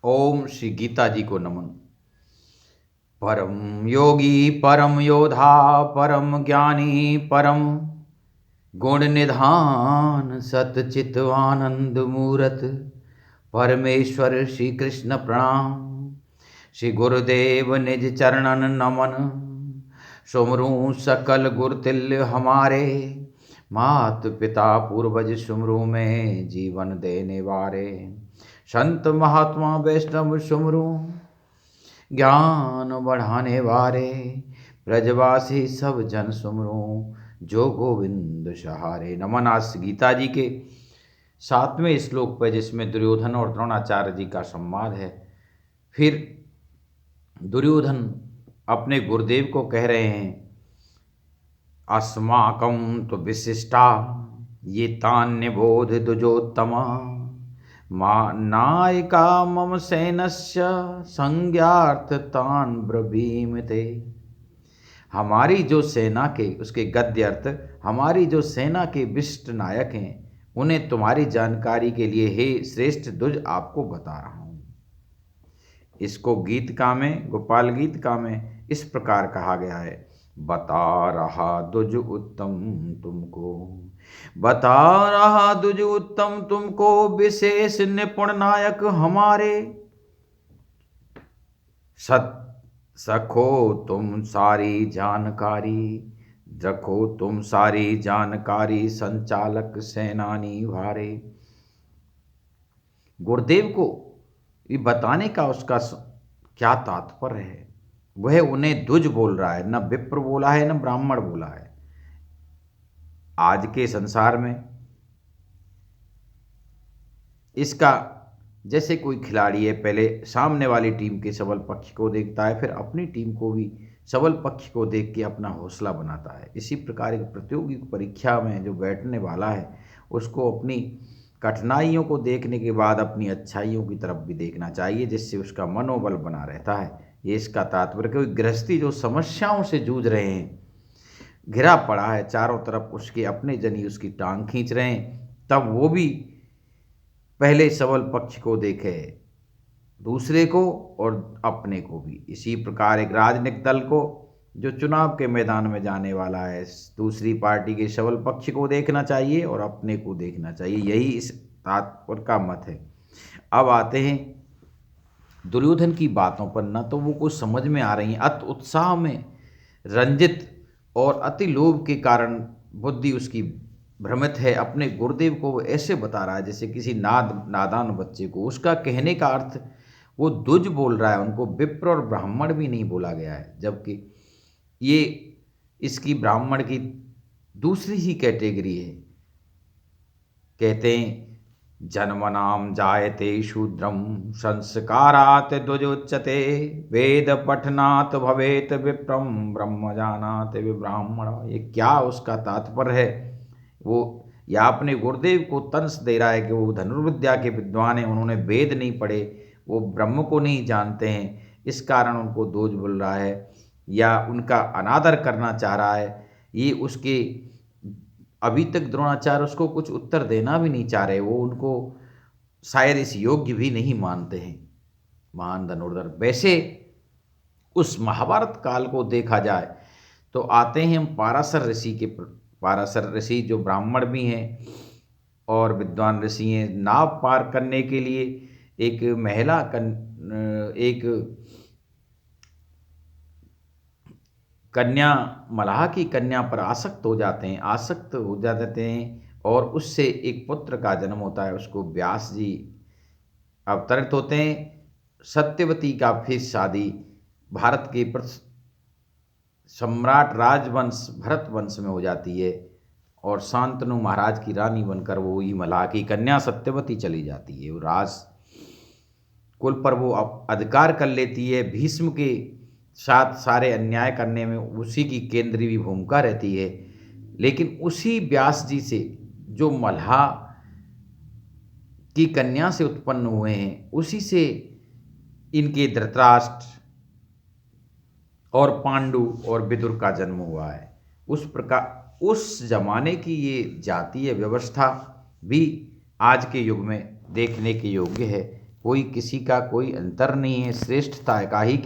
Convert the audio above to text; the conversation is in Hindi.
ओम श्री गीता जी को नमन। परम योगी परम योधा परम ज्ञानी परम गुण निधान सतचित आनंद मूरत परमेश्वर श्री कृष्ण प्रणाम। श्री गुरुदेव निज चरणन नमन। सुमरू सकल गुरुतिल्य हमारे मात पिता पूर्वज सुमरू में जीवन देने वारे। संत महात्मा वैष्णव सुमरू ज्ञान बढ़ाने वाले। ब्रजवासी सब जन सुमरू जो गोविंद सहारे। नमन। आज गीता जी के 7वें श्लोक पर जिसमें दुर्योधन और द्रोणाचार्य जी का संवाद है। फिर दुर्योधन अपने गुरुदेव को कह रहे हैं, अस्माकं तो विशिष्टा ये तान्य बोध दुजोत्तमा मा नायिका मम सैनस्य संज्ञार्थ तान ब्रवीम ते। हमारी जो सेना के, उसके गद्य अर्थ, हमारी जो सेना के विशिष्ट नायक हैं उन्हें तुम्हारी जानकारी के लिए हे श्रेष्ठ दुज आपको बता रहा हूँ। इसको गीतका में, गोपाल गीतका में इस प्रकार कहा गया है, बता रहा दुज उत्तम तुमको, बता रहा दुज उत्तम तुमको विशेष निपुण नायक हमारे। सखो तुम सारी जानकारी, रखो तुम सारी जानकारी संचालक सेनानी भारे। गुरुदेव को ये बताने का उसका क्या तात्पर्य है। वह उन्हें दुज बोल रहा है, न विप्र बोला है न ब्राह्मण बोला है। आज के संसार में इसका, जैसे कोई खिलाड़ी है, पहले सामने वाली टीम के सबल पक्ष को देखता है, फिर अपनी टीम को भी सबल पक्ष को देख के अपना हौसला बनाता है। इसी प्रकार एक प्रतियोगी परीक्षा में जो बैठने वाला है उसको अपनी कठिनाइयों को देखने के बाद अपनी अच्छाइयों की तरफ भी देखना चाहिए, जिससे उसका मनोबल बना रहता है। ये इसका तात्पर्य। कोई गृहस्थी जो समस्याओं से जूझ रहे हैं, घिरा पड़ा है चारों तरफ, उसके अपने जनी उसकी टांग खींच रहे हैं, तब वो भी पहले सबल पक्ष को देखे, दूसरे को और अपने को भी। इसी प्रकार एक राजनीतिक दल को जो चुनाव के मैदान में जाने वाला है, दूसरी पार्टी के सबल पक्ष को देखना चाहिए और अपने को देखना चाहिए। यही इस तात्पर्य का मत है। अब आते हैं दुर्योधन की बातों पर। न तो वो कुछ समझ में आ रही हैं, अति उत्साह में रंजित और अति लोभ के कारण बुद्धि उसकी भ्रमित है। अपने गुरुदेव को वो ऐसे बता रहा है जैसे किसी नादान बच्चे को। उसका कहने का अर्थ, वो दुज बोल रहा है, उनको विप्र और ब्राह्मण भी नहीं बोला गया है, जबकि ये इसकी ब्राह्मण की दूसरी ही कैटेगरी है। कहते हैं, जन्मनाम जायते शूद्रम संस्कारात दुजोच्यते वेद पठनात् भवेत विप्रम ब्रह्म जानात विब्राह्मण। ये क्या उसका तात्पर्य है। वो या अपने गुरुदेव को तंस दे रहा है कि वो धनुर्विद्या के विद्वान हैं, उन्होंने वेद नहीं पढ़े, वो ब्रह्म को नहीं जानते हैं, इस कारण उनको दोष बोल रहा है, या उनका अनादर करना चाह रहा है। ये उसके अभी तक द्रोणाचार्य उसको कुछ उत्तर देना भी नहीं चाह रहे, वो उनको शायद इस योग्य भी नहीं मानते हैं। महान धनुर्धर। वैसे उस महाभारत काल को देखा जाए तो आते हैं हम पाराशर ऋषि के। पाराशर ऋषि जो ब्राह्मण भी हैं और विद्वान ऋषि हैं, नाव पार करने के लिए एक महिला एक कन्या, मलाह की कन्या पर आसक्त हो जाते हैं और उससे एक पुत्र का जन्म होता है। उसको व्यास जी अवतरित होते हैं। सत्यवती का फिर शादी भारत के सम्राट राजवंश भरत वंश में हो जाती है और शांतनु महाराज की रानी बनकर वो ही मलाह की कन्या सत्यवती चली जाती है। वो राज कुल पर वो अधिकार कर लेती है। भीष्म के साथ सारे अन्याय करने में उसी की केंद्रीय भूमिका रहती है। लेकिन उसी व्यास जी से जो मल्हा की कन्या से उत्पन्न हुए हैं, उसी से इनके धृतराष्ट्र और पांडु और विदुर का जन्म हुआ है। उस प्रकार उस जमाने की ये जातीय व्यवस्था भी आज के युग में देखने के योग्य है कोई किसी का कोई अंतर नहीं है, श्रेष्ठता का ही